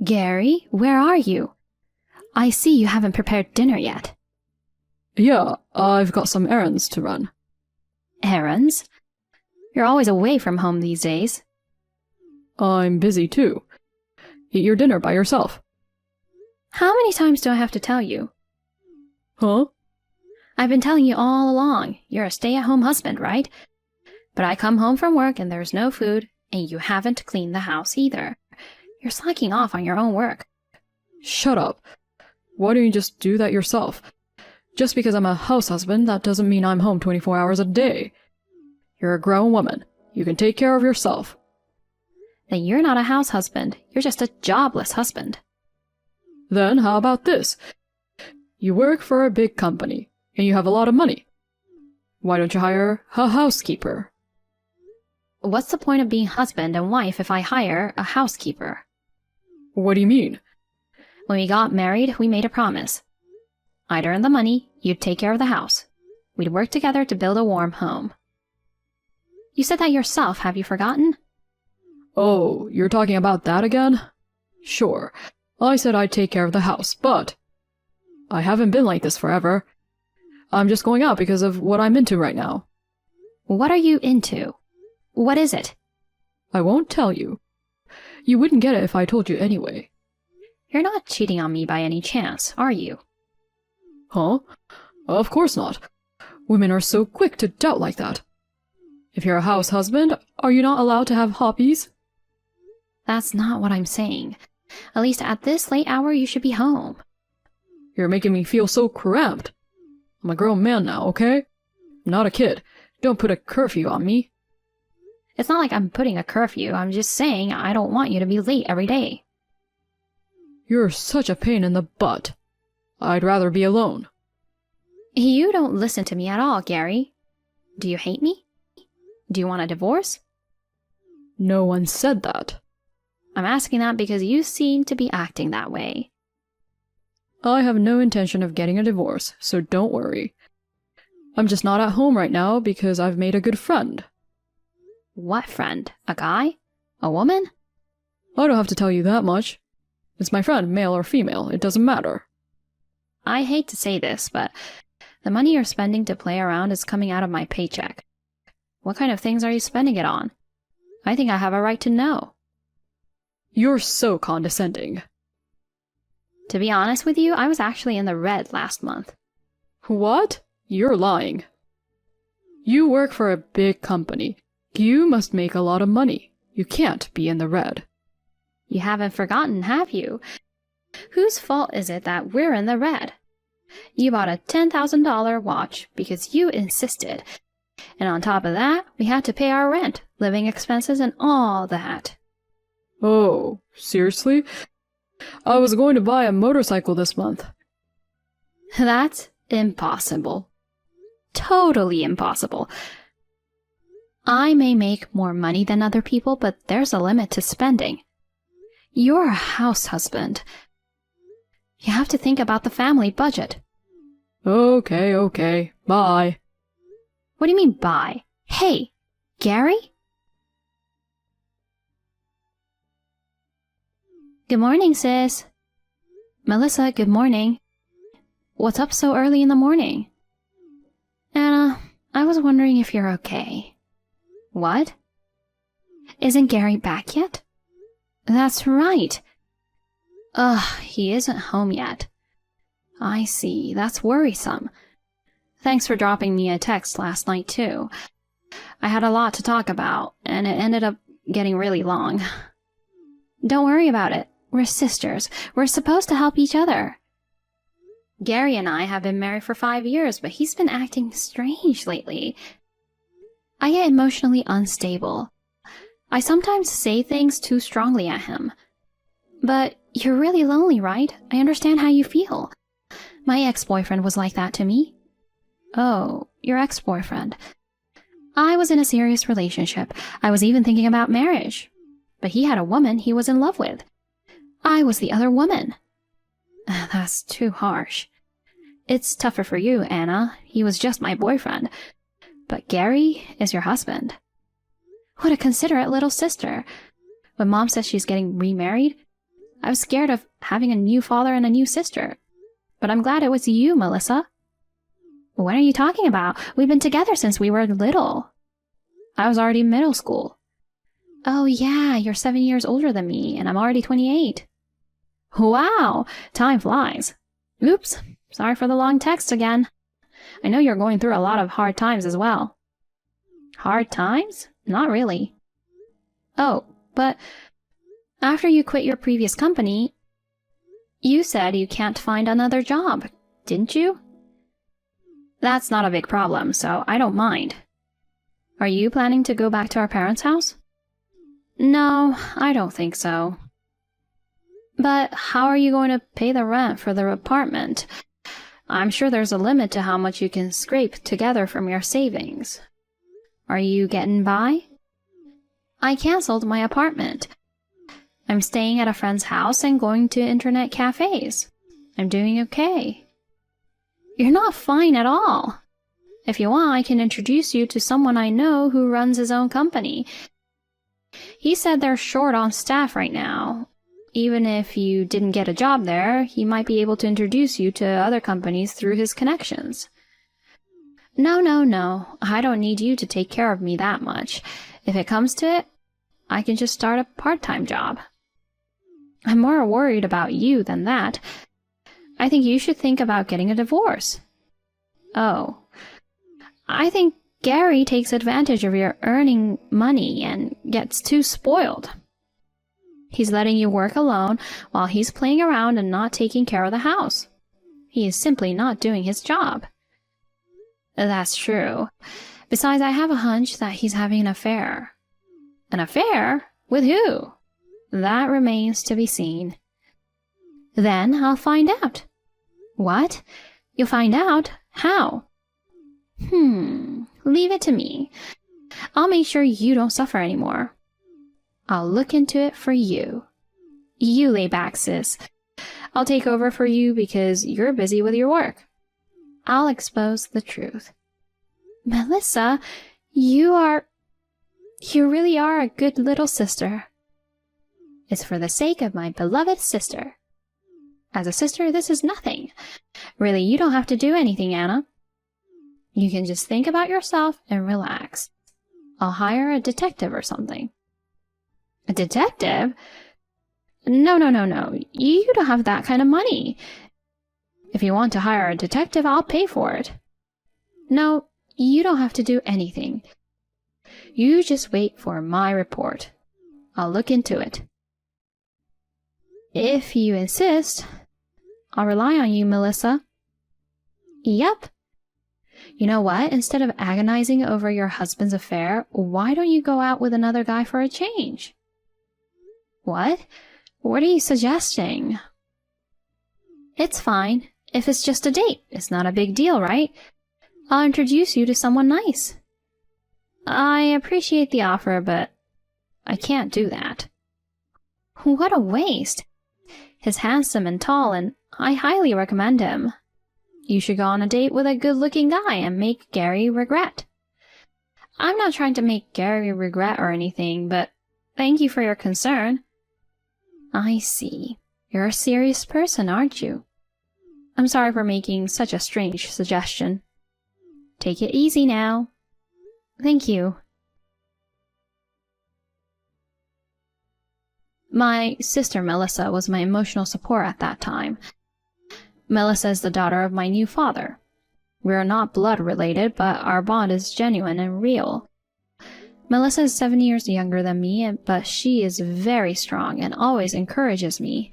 Gary, where are you? I see you haven't prepared dinner yet. Yeah, I've got some errands to run. Errands? You're always away from home these days. I'm busy too. Eat your dinner by yourself. How many times do I have to tell you? Huh? I've been telling you all along, you're a stay-at-home husband, right? But I come home from work and there's no food, and you haven't cleaned the house either. You're slacking off on your own work. Shut up. Why don't you just do that yourself? Just because I'm a house husband, that doesn't mean I'm home 24 hours a day. You're a grown woman. You can take care of yourself. Then you're not a house husband. You're just a jobless husband. Then how about this? You work for a big company, and you have a lot of money. Why don't you hire a housekeeper? What's the point of being husband and wife if I hire a housekeeper? What do you mean? When we got married, we made a promise. I'd earn the money, you'd take care of the house. We'd work together to build a warm home. You said that yourself, have you forgotten? Oh, you're talking about that again? Sure, I said I'd take care of the house, but I haven't been like this forever. I'm just going out because of what I'm into right now. What are you into? What is it? I won't tell you. You wouldn't get it if I told you anyway. You're not cheating on me by any chance, are you? Huh? Of course not. Women are so quick to doubt like that. If you're a house husband, are you not allowed to have hobbies? That's not what I'm saying. At least at this late hour, you should be home. You're making me feel so cramped. I'm a grown man now, okay? I'm not a kid. Don't put a curfew on me. It's not like I'm putting a curfew. I'm just saying I don't want you to be late every day. You're such a pain in the butt. I'd rather be alone. You don't listen to me at all, Gary. Do you hate me? Do you want a divorce? No one said that. I'm asking that because you seem to be acting that way. I have no intention of getting a divorce, so don't worry. I'm just not at home right now because I've made a good friend. What friend? A guy? A woman? I don't have to tell you that much. It's my friend, male or female, it doesn't matter. I hate to say this, but the money you're spending to play around is coming out of my paycheck. What kind of things are you spending it on? I think I have a right to know. You're so condescending. To be honest with you, I was actually in the red last month. What? You're lying. You work for a big company. You must make a lot of money. You can't be in the red. You haven't forgotten, have you? Whose fault is it that we're in the red? You bought a $10,000 watch because you insisted. And on top of that, we had to pay our rent, living expenses, and all that. Oh, seriously? I was going to buy a motorcycle this month. That's impossible. Totally impossible. I may make more money than other people, but there's a limit to spending. You're a house husband. You have to think about the family budget. Okay, bye. What do you mean, bye? Hey, Gary? Good morning, sis. Melissa, good morning. What's up so early in the morning? Anna, I was wondering if you're okay. What? Isn't Gary back yet? That's right. Ugh, he isn't home yet. I see, that's worrisome. Thanks for dropping me a text last night, too. I had a lot to talk about, and it ended up getting really long. Don't worry about it. We're sisters. We're supposed to help each other. Gary and I have been married for 5 years, but he's been acting strange lately. I get emotionally unstable. I sometimes say things too strongly at him. But you're really lonely, right? I understand how you feel. My ex-boyfriend was like that to me. Oh, your ex-boyfriend. I was in a serious relationship. I was even thinking about marriage. But he had a woman he was in love with. I was the other woman. That's too harsh. It's tougher for you, Anna. He was just my boyfriend. But Gary is your husband. What a considerate little sister. When Mom says she's getting remarried, I was scared of having a new father and a new sister. But I'm glad it was you, Melissa. What are you talking about? We've been together since we were little. I was already in middle school. Oh yeah, you're 7 years older than me, and I'm already 28. Wow, time flies. Oops, sorry for the long text again. I know you're going through a lot of hard times as well. Hard times? Not really. Oh, but after you quit your previous company, you said you can't find another job, didn't you? That's not a big problem, so I don't mind. Are you planning to go back to our parents' house? No, I don't think so. But how are you going to pay the rent for the apartment? I'm sure there's a limit to how much you can scrape together from your savings. Are you getting by? I canceled my apartment. I'm staying at a friend's house and going to internet cafes. I'm doing okay. You're not fine at all. If you want, I can introduce you to someone I know who runs his own company. He said they're short on staff right now. Even if you didn't get a job there, he might be able to introduce you to other companies through his connections. No. I don't need you to take care of me that much. If it comes to it, I can just start a part-time job. I'm more worried about you than that. I think you should think about getting a divorce. Oh. I think Gary takes advantage of your earning money and gets too spoiled. He's letting you work alone while he's playing around and not taking care of the house. He is simply not doing his job. That's true. Besides, I have a hunch that he's having an affair. An affair? With who? That remains to be seen. Then I'll find out. What? You'll find out? How? Leave it to me. I'll make sure you don't suffer anymore. I'll look into it for you. You lay back, sis. I'll take over for you because you're busy with your work. I'll expose the truth. Melissa, you really are a good little sister. It's for the sake of my beloved sister. As a sister, this is nothing. Really, you don't have to do anything, Anna. You can just think about yourself and relax. I'll hire a detective or something. A detective? No. You don't have that kind of money. If you want to hire a detective, I'll pay for it. No, you don't have to do anything. You just wait for my report. I'll look into it. If you insist, I'll rely on you, Melissa. Yep. You know what? Instead of agonizing over your husband's affair, why don't you go out with another guy for a change? What? What are you suggesting? It's fine. If it's just a date, it's not a big deal, right? I'll introduce you to someone nice. I appreciate the offer, but I can't do that. What a waste. He's handsome and tall, and I highly recommend him. You should go on a date with a good-looking guy and make Gary regret. I'm not trying to make Gary regret or anything, but thank you for your concern. I see. You're a serious person, aren't you? I'm sorry for making such a strange suggestion. Take it easy now. Thank you. My sister Melissa was my emotional support at that time. Melissa is the daughter of my new father. We are not blood related, but our bond is genuine and real. Melissa is 7 years younger than me, but she is very strong and always encourages me.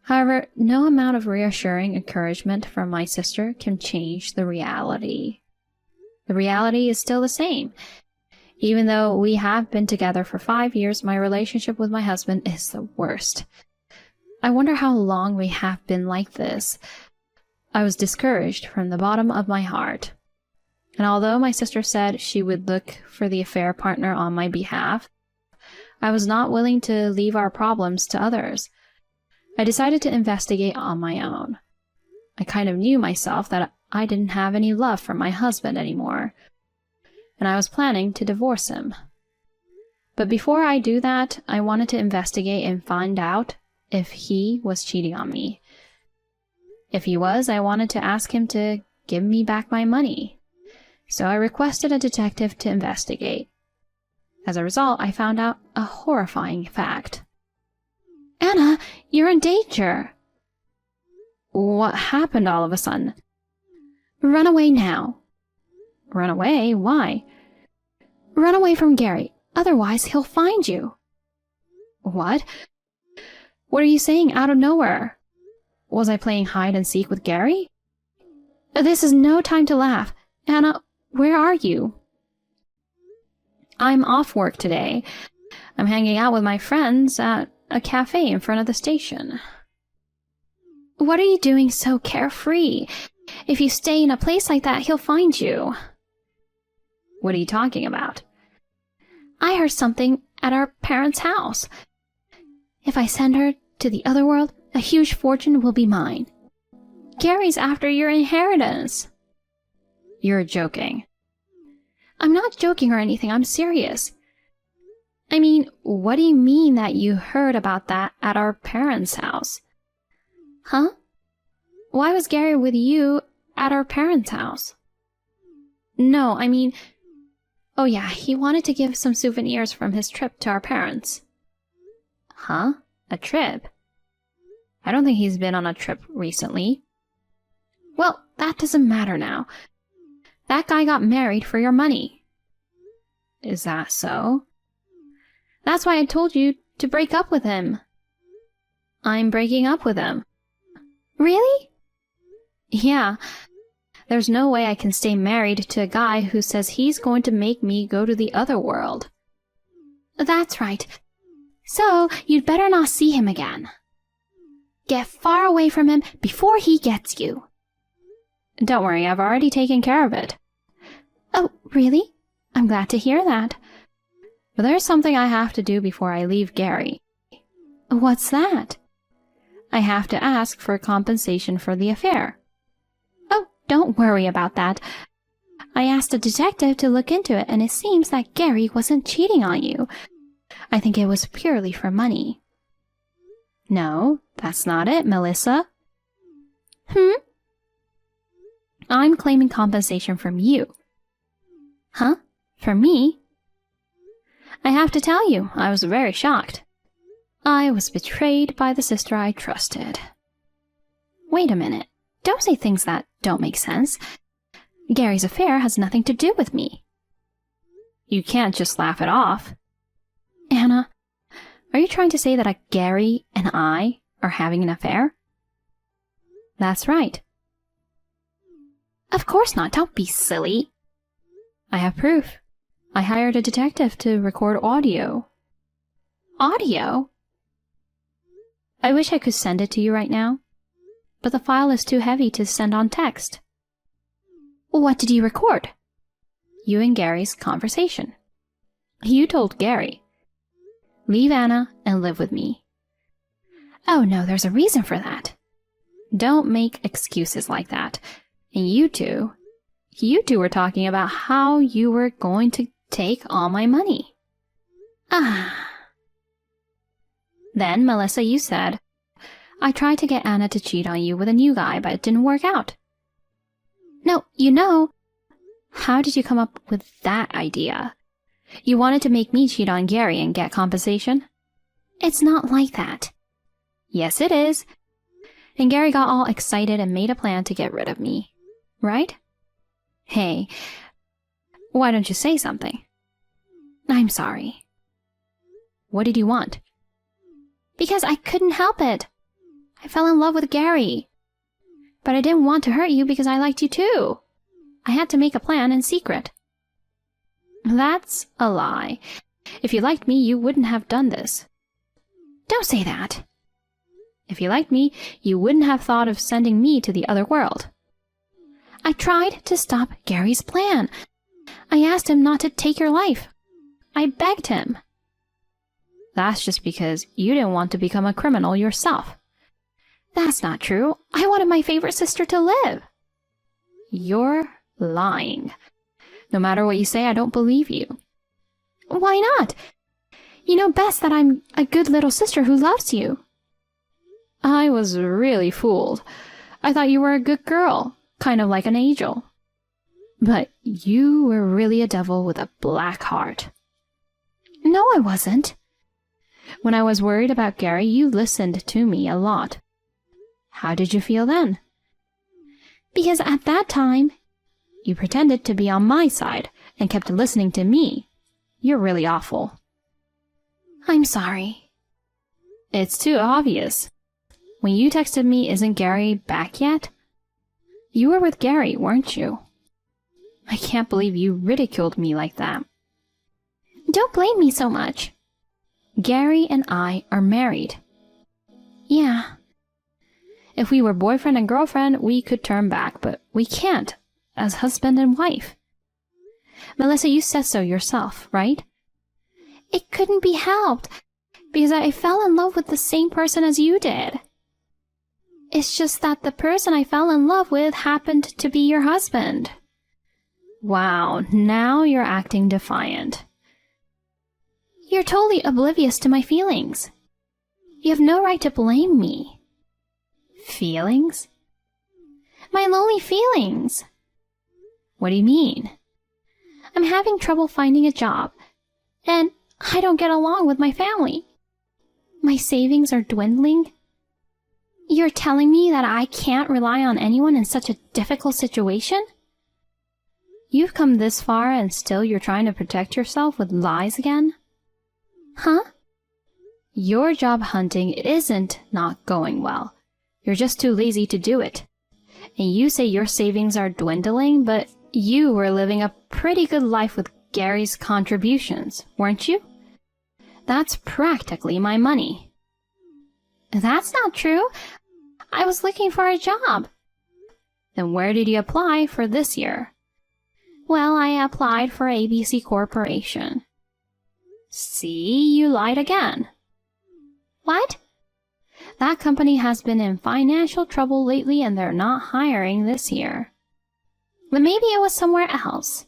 However, no amount of reassuring encouragement from my sister can change the reality. The reality is still the same. Even though we have been together for 5 years, my relationship with my husband is the worst. I wonder how long we have been like this. I was discouraged from the bottom of my heart. And although my sister said she would look for the affair partner on my behalf, I was not willing to leave our problems to others. I decided to investigate on my own. I kind of knew myself that I didn't have any love for my husband anymore, and I was planning to divorce him. But before I do that, I wanted to investigate and find out if he was cheating on me. If he was, I wanted to ask him to give me back my money. So I requested a detective to investigate. As a result, I found out a horrifying fact. Anna, you're in danger. What happened all of a sudden? Run away now. Run away? Why? Run away from Gary, otherwise he'll find you. What? What are you saying out of nowhere? Was I playing hide and seek with Gary? This is no time to laugh. Anna, where are you? I'm off work today. I'm hanging out with my friends at a cafe in front of the station. What are you doing so carefree? If you stay in a place like that, he'll find you. What are you talking about? I heard something at our parents' house. If I send her to the other world, a huge fortune will be mine. Gary's after your inheritance. You're joking. I'm not joking or anything, I'm serious. I mean, what do you mean that you heard about that at our parents' house? Huh? Why was Gary with you at our parents' house? No, I mean... Oh yeah, he wanted to give some souvenirs from his trip to our parents. Huh? A trip? I don't think he's been on a trip recently. Well, that doesn't matter now. That guy got married for your money. Is that so? That's why I told you to break up with him. I'm breaking up with him. Really? Yeah. There's no way I can stay married to a guy who says he's going to make me go to the other world. That's right. So, you'd better not see him again. Get far away from him before he gets you. Don't worry, I've already taken care of it. Oh, really? I'm glad to hear that. But there's something I have to do before I leave Gary. What's that? I have to ask for compensation for the affair. Oh, don't worry about that. I asked a detective to look into it, and it seems that Gary wasn't cheating on you. I think it was purely for money. No, that's not it, Melissa. I'm claiming compensation from you. Huh? For me? I have to tell you, I was very shocked. I was betrayed by the sister I trusted. Wait a minute. Don't say things that don't make sense. Gary's affair has nothing to do with me. You can't just laugh it off. Anna, are you trying to say that Gary and I are having an affair? That's right. Of course not. Don't be silly. I have proof. I hired a detective to record audio. Audio? I wish I could send it to you right now, but the file is too heavy to send on text. What did you record? You and Gary's conversation. You told Gary, leave Anna and live with me. Oh no, there's a reason for that. Don't make excuses like that. And you two were talking about how you were going to take all my money. Then, Melissa, you said, I tried to get Anna to cheat on you with a new guy, but it didn't work out. No, you know. How did you come up with that idea? You wanted to make me cheat on Gary and get compensation? It's not like that. Yes, it is. And Gary got all excited and made a plan to get rid of me. Right? Hey, why don't you say something? I'm sorry. What did you want? Because I couldn't help it. I fell in love with Gary. But I didn't want to hurt you because I liked you too. I had to make a plan in secret. That's a lie. If you liked me, you wouldn't have done this. Don't say that. If you liked me, you wouldn't have thought of sending me to the other world. I tried to stop Gary's plan. I asked him not to take your life. I begged him. That's just because you didn't want to become a criminal yourself. That's not true. I wanted my favorite sister to live. You're lying. No matter what you say, I don't believe you. Why not? You know best that I'm a good little sister who loves you. I was really fooled. I thought you were a good girl, kind of like an angel. But you were really a devil with a black heart. No, I wasn't. When I was worried about Gary, you listened to me a lot. How did you feel then? Because at that time, you pretended to be on my side and kept listening to me. You're really awful. I'm sorry. It's too obvious. When you texted me, isn't Gary back yet? You were with Gary, weren't you? I can't believe you ridiculed me like that. Don't blame me so much. Gary and I are married. Yeah. If we were boyfriend and girlfriend, we could turn back, but we can't, as husband and wife. Melissa, you said so yourself, right? It couldn't be helped, because I fell in love with the same person as you did. It's just that the person I fell in love with happened to be your husband. Wow, now you're acting defiant. You're totally oblivious to my feelings. You have no right to blame me. Feelings? My lonely feelings. What do you mean? I'm having trouble finding a job, and I don't get along with my family. My savings are dwindling. You're telling me that I can't rely on anyone in such a difficult situation? You've come this far and still you're trying to protect yourself with lies again? Huh? Your job hunting isn't not going well. You're just too lazy to do it. And you say your savings are dwindling, but you were living a pretty good life with Gary's contributions, weren't you? That's practically my money. That's not true. I was looking for a job. Then where did you apply for this year? Well, I applied for ABC Corporation. See, you lied again. What? That company has been in financial trouble lately and they're not hiring this year. But maybe it was somewhere else.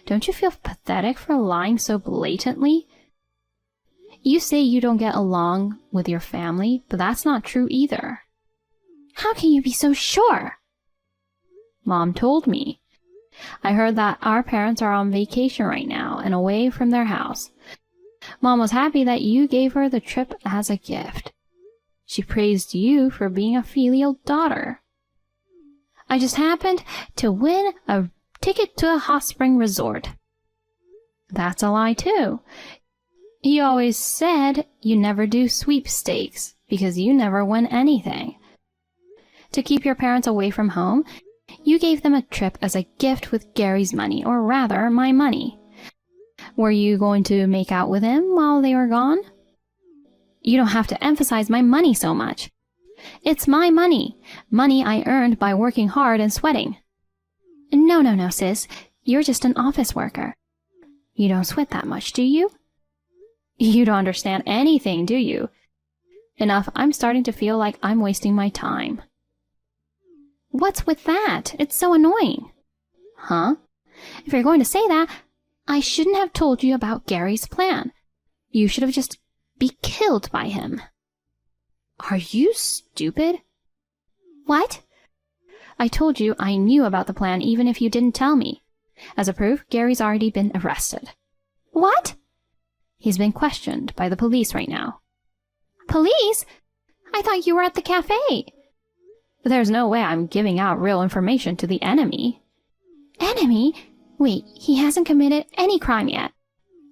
Don't you feel pathetic for lying so blatantly? You say you don't get along with your family, but that's not true either. How can you be so sure? Mom told me. I heard that our parents are on vacation right now and away from their house. Mom was happy that you gave her the trip as a gift. She praised you for being a filial daughter. I just happened to win a ticket to a hot spring resort. That's a lie too. You always said you never do sweepstakes because you never win anything. To keep your parents away from home, you gave them a trip as a gift with Gary's money, or rather, my money. Were you going to make out with him while they were gone? You don't have to emphasize my money so much. It's my money. Money I earned by working hard and sweating. No, sis. You're just an office worker. You don't sweat that much, do you? You don't understand anything, do you? Enough, I'm starting to feel like I'm wasting my time. What's with that? It's so annoying. Huh? If you're going to say that, I shouldn't have told you about Gary's plan. You should have just been killed by him. Are you stupid? What? I told you I knew about the plan even if you didn't tell me. As a proof, Gary's already been arrested. What? He's been questioned by the police right now. Police? I thought you were at the cafe. There's no way I'm giving out real information to the enemy. Enemy? Wait, he hasn't committed any crime yet.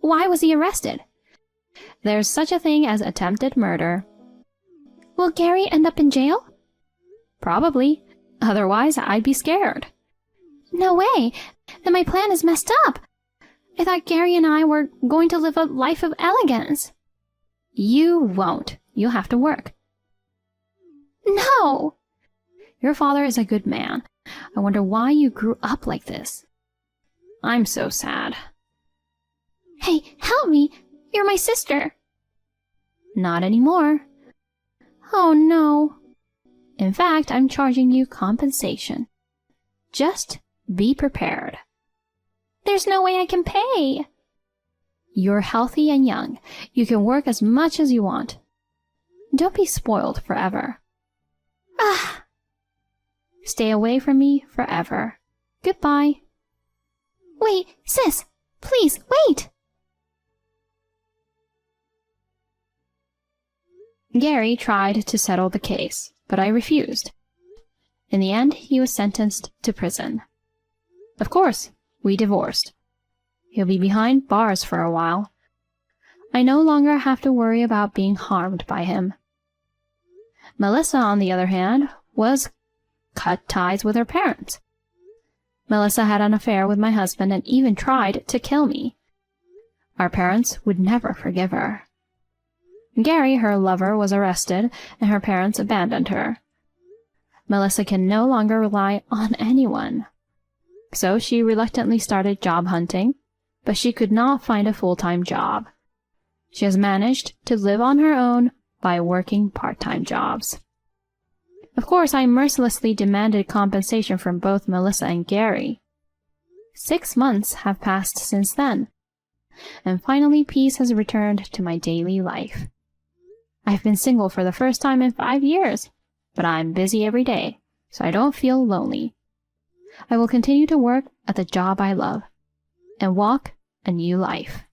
Why was he arrested? There's such a thing as attempted murder. Will Gary end up in jail? Probably. Otherwise, I'd be scared. No way. Then my plan is messed up. I thought Gary and I were going to live a life of elegance. You won't. You'll have to work. No! Your father is a good man. I wonder why you grew up like this. I'm so sad. Hey, help me! You're my sister! Not anymore. Oh no. In fact, I'm charging you compensation. Just be prepared. There's no way I can pay. You're healthy and young. You can work as much as you want. Don't be spoiled forever. Ah! Stay away from me forever. Goodbye. Wait, sis! Please, wait! Gary tried to settle the case, but I refused. In the end, he was sentenced to prison. Of course, we divorced. He'll be behind bars for a while. I no longer have to worry about being harmed by him. Melissa, on the other hand, was cut ties with her parents. Melissa had an affair with my husband and even tried to kill me. Our parents would never forgive her. Gary, her lover, was arrested, and her parents abandoned her. Melissa can no longer rely on anyone. So she reluctantly started job hunting, but she could not find a full-time job. She has managed to live on her own by working part-time jobs. Of course, I mercilessly demanded compensation from both Melissa and Gary. 6 months have passed since then, and finally peace has returned to my daily life. I've been single for the first time in 5 years, but I'm busy every day, so I don't feel lonely. I will continue to work at the job I love and walk a new life.